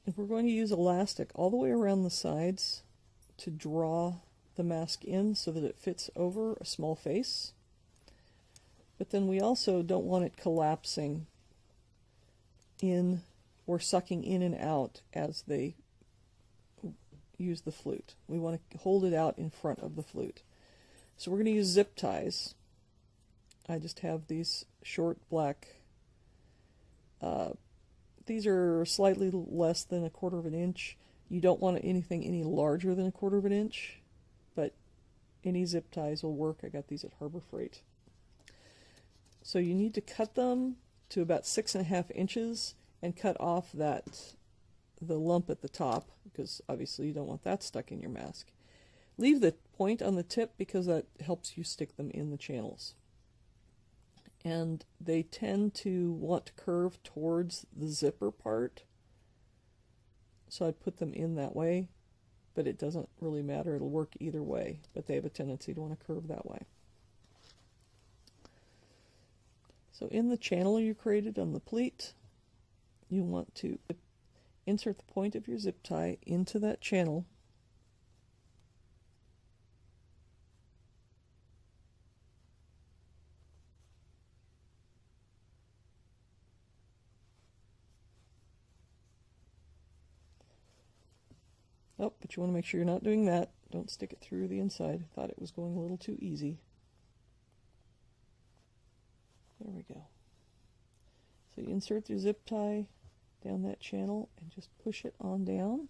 If we're going to use elastic all the way around the sides to draw the mask in so that it fits over a small face. But then we also don't want it collapsing in or sucking in and out as they use the flute. We want to hold it out in front of the flute. So we're going to use zip ties. I just have these short black, these are slightly less than 1/4 of an inch. You don't want anything any larger than 1/4 of an inch, but any zip ties will work. I got these at Harbor Freight. So you need to cut them to about 6.5 inches and cut off the lump at the top, because obviously you don't want that stuck in your mask. Leave the point on the tip because that helps you stick them in the channels. And they tend to want to curve towards the zipper part, so I'd put them in that way, but it doesn't really matter. It'll work either way, but they have a tendency to want to curve that way. So in the channel you created on the pleat, you want to insert the point of your zip tie into that channel. Oh, but you want to make sure you're not doing that. Don't stick it through the inside. I thought it was going a little too easy. There we go. So you insert your zip tie down that channel and just push it on down.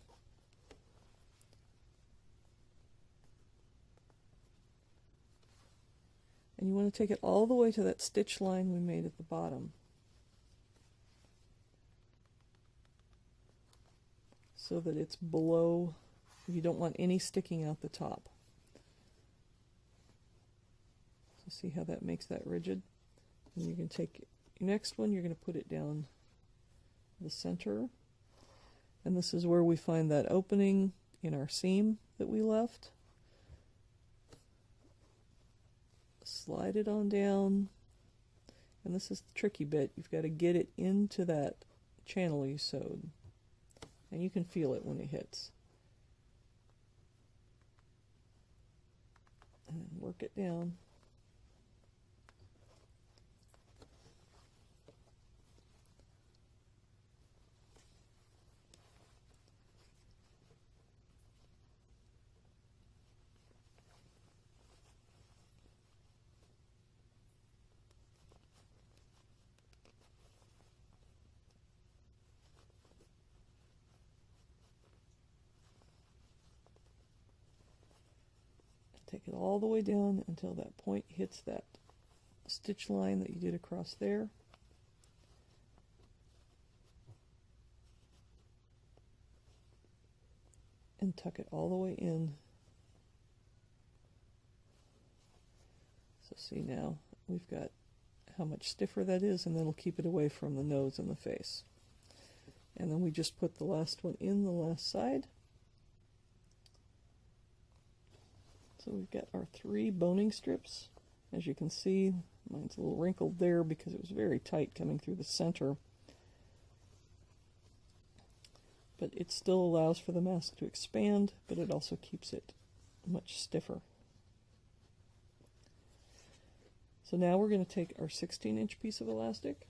And you want to take it all the way to that stitch line we made at the bottom. So that it's below, you don't want any sticking out the top. So see how that makes that rigid? And you can take your next one, you're going to put it down the center. And this is where we find that opening in our seam that we left. Slide it on down. And this is the tricky bit. You've got to get it into that channel you sewed. And you can feel it when it hits. And then work it down. Take it all the way down until that point hits that stitch line that you did across there. And tuck it all the way in. So see now, we've got how much stiffer that is, and then we'll keep it away from the nose and the face. And then we just put the last one in the last side. So we've got our 3 boning strips. As you can see, mine's a little wrinkled there because it was very tight coming through the center. But it still allows for the mask to expand, but it also keeps it much stiffer. So now we're going to take our 16-inch piece of elastic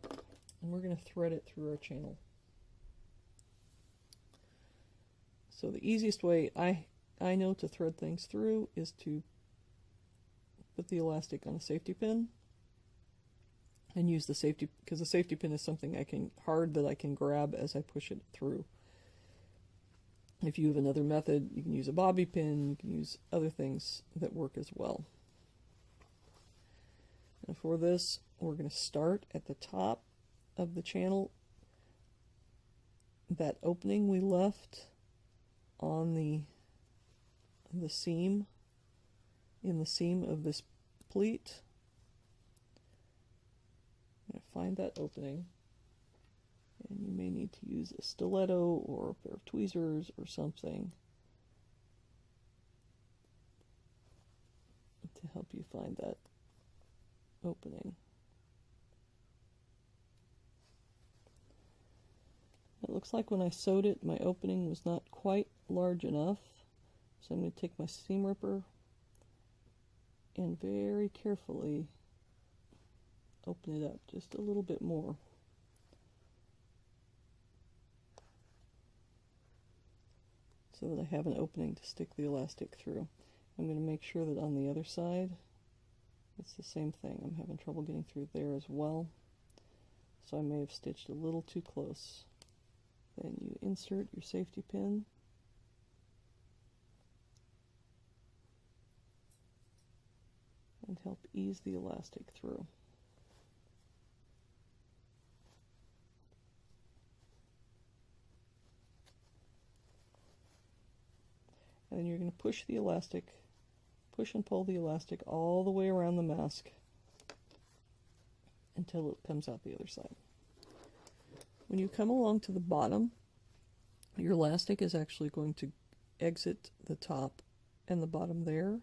and we're going to thread it through our channel. So the easiest way I know to thread things through is to put the elastic on a safety pin and use the safety, because the safety pin is something that I can grab as I push it through. If you have another method, you can use a bobby pin, you can use other things that work as well. And for this, we're going to start at the top of the channel, that opening we left on the seam, in the seam of this pleat. I'm going to find that opening, and you may need to use a stiletto or a pair of tweezers or something to help you find that opening. It looks like when I sewed it, my opening was not quite large enough. So I'm going to take my seam ripper and very carefully open it up just a little bit more. So that I have an opening to stick the elastic through. I'm going to make sure that on the other side, it's the same thing. I'm having trouble getting through there as well. So I may have stitched a little too close. Then you insert your safety pin. And help ease the elastic through. And then you're going to push the elastic, push and pull the elastic all the way around the mask until it comes out the other side. When you come along to the bottom, your elastic is actually going to exit the top and the bottom there.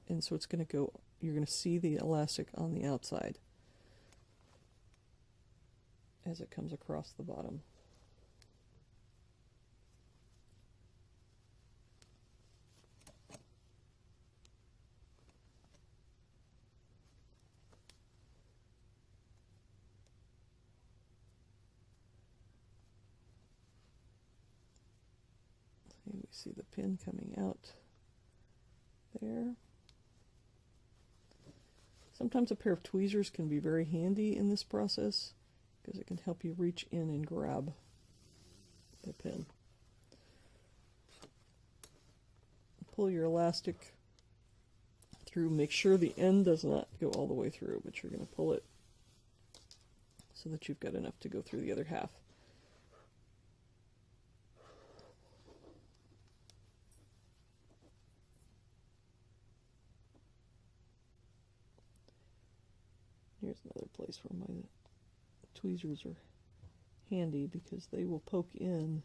And so it's going to go, you're going to see the elastic on the outside as it comes across the bottom. We see the pin coming out there. Sometimes a pair of tweezers can be very handy in this process because it can help you reach in and grab the pin. Pull your elastic through. Make sure the end does not go all the way through, but you're going to pull it so that you've got enough to go through the other half. Here's another place where my tweezers are handy because they will poke in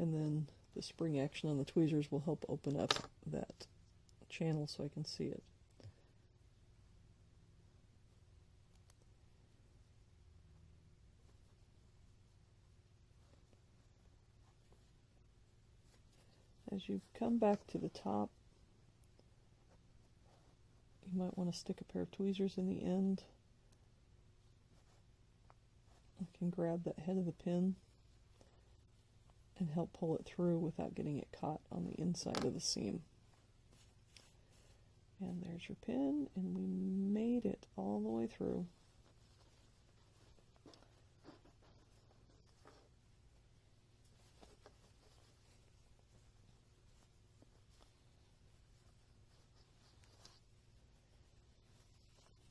and then the spring action on the tweezers will help open up that channel so I can see it. As you come back to the top, you might want to stick a pair of tweezers in the end. You can grab that head of the pin and help pull it through without getting it caught on the inside of the seam. And there's your pin, and we made it all the way through.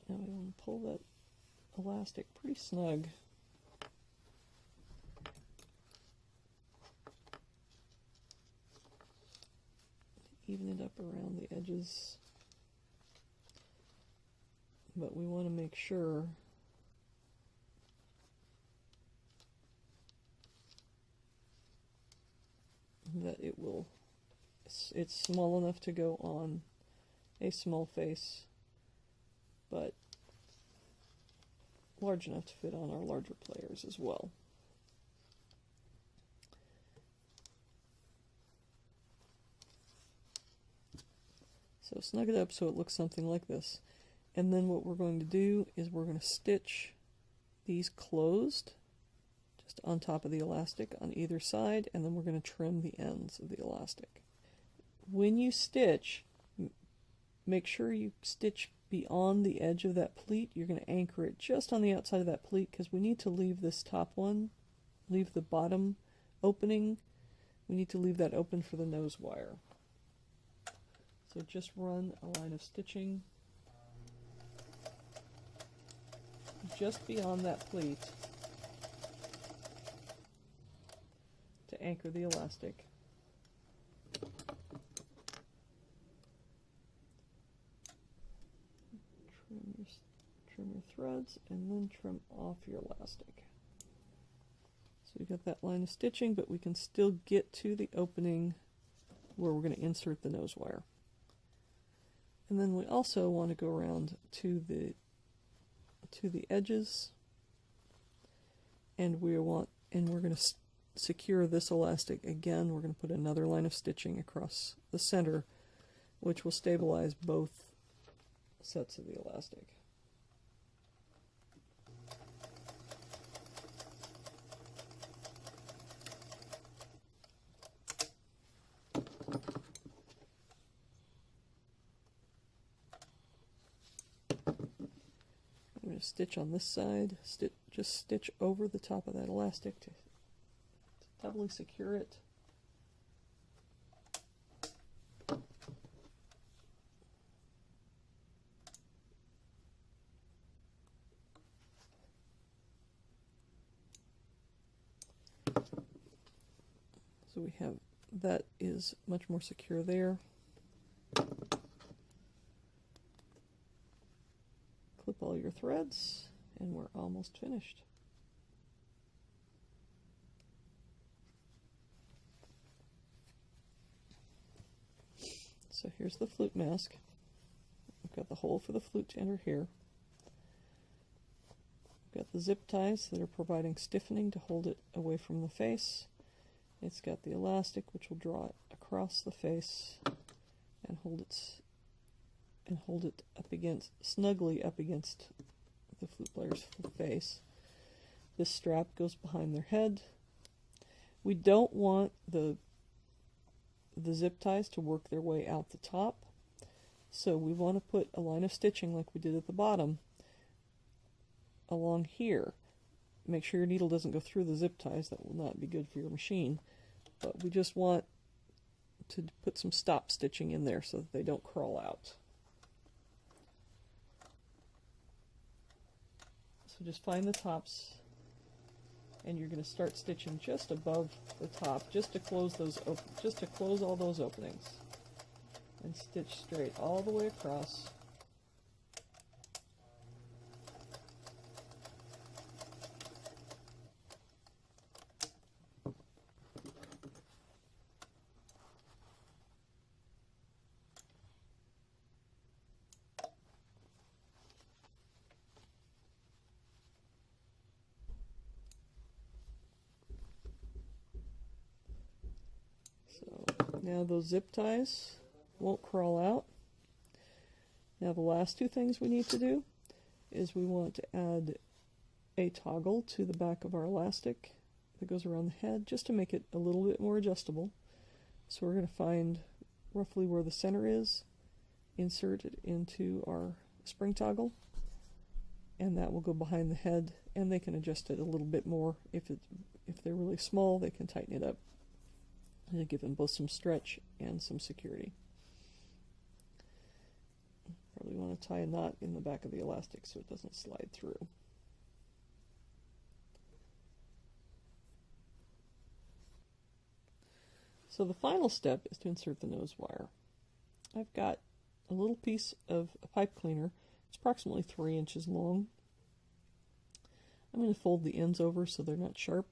Now we want to pull that elastic pretty snug. Even it up around the edges. But we want to make sure that it's small enough to go on a small face, but large enough to fit on our larger players as well. So snug it up so it looks something like this. And then what we're going to do is we're going to stitch these closed just on top of the elastic on either side, and then we're going to trim the ends of the elastic. When you stitch, make sure you stitch beyond the edge of that pleat. You're going to anchor it just on the outside of that pleat because we need to leave this top one, leave the bottom opening. We need to leave that open for the nose wire. So just run a line of stitching just beyond that pleat to anchor the elastic. Trim your threads and then trim off your elastic. So we got that line of stitching, but we can still get to the opening where we're going to insert the nose wire. And then we also want to go around to the edges, and we're going to secure this elastic, again, we're going to put another line of stitching across the center, which will stabilize both sets of the elastic. I'm going to stitch on this side, just stitch over the top of that elastic to doubly secure it. So we have, that is much more secure there. Clip all your threads, and we're almost finished. So here's the flute mask. We've got the hole for the flute to enter here. We've got the zip ties that are providing stiffening to hold it away from the face. It's got the elastic, which will draw it across the face and hold it up against, snugly up against the flute player's face. This strap goes behind their head. We don't want the zip ties to work their way out the top, so we want to put a line of stitching like we did at the bottom along here. Make sure your needle doesn't go through the zip ties. That will not be good for your machine. But we just want to put some stop stitching in there so that they don't crawl out. So just find the tops, and you're going to start stitching just above the top, just to close all those openings, and stitch straight all the way across. Now those zip ties won't crawl out. Now the last two things we need to do is we want to add a toggle to the back of our elastic that goes around the head, just to make it a little bit more adjustable. So we're going to find roughly where the center is, insert it into our spring toggle, and that will go behind the head, and they can adjust it a little bit more. If they're really small, they can tighten it up to give them both some stretch and some security. Probably want to tie a knot in the back of the elastic so it doesn't slide through. So the final step is to insert the nose wire. I've got a little piece of a pipe cleaner. It's approximately 3 inches long. I'm going to fold the ends over so they're not sharp.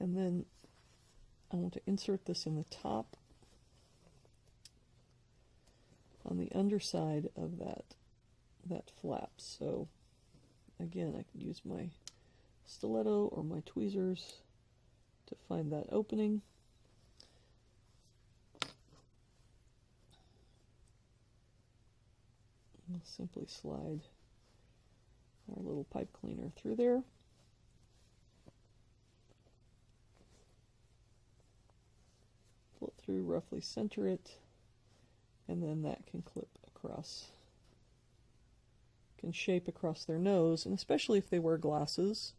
And then I want to insert this in the top on the underside of that flap. So again, I can use my stiletto or my tweezers to find that opening. We'll simply slide our little pipe cleaner through there. Pull it through, roughly center it, and then that can clip across, can shape across their nose, and especially if they wear glasses,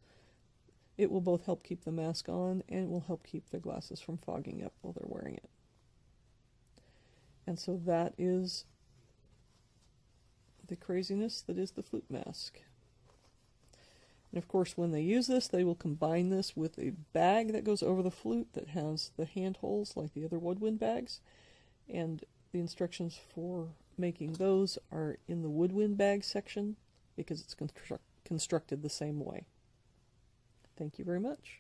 it will both help keep the mask on and it will help keep their glasses from fogging up while they're wearing it. And so that is the craziness that is the flute mask. And of course, when they use this, they will combine this with a bag that goes over the flute that has the hand holes like the other woodwind bags. And the instructions for making those are in the woodwind bag section because it's constructed the same way. Thank you very much.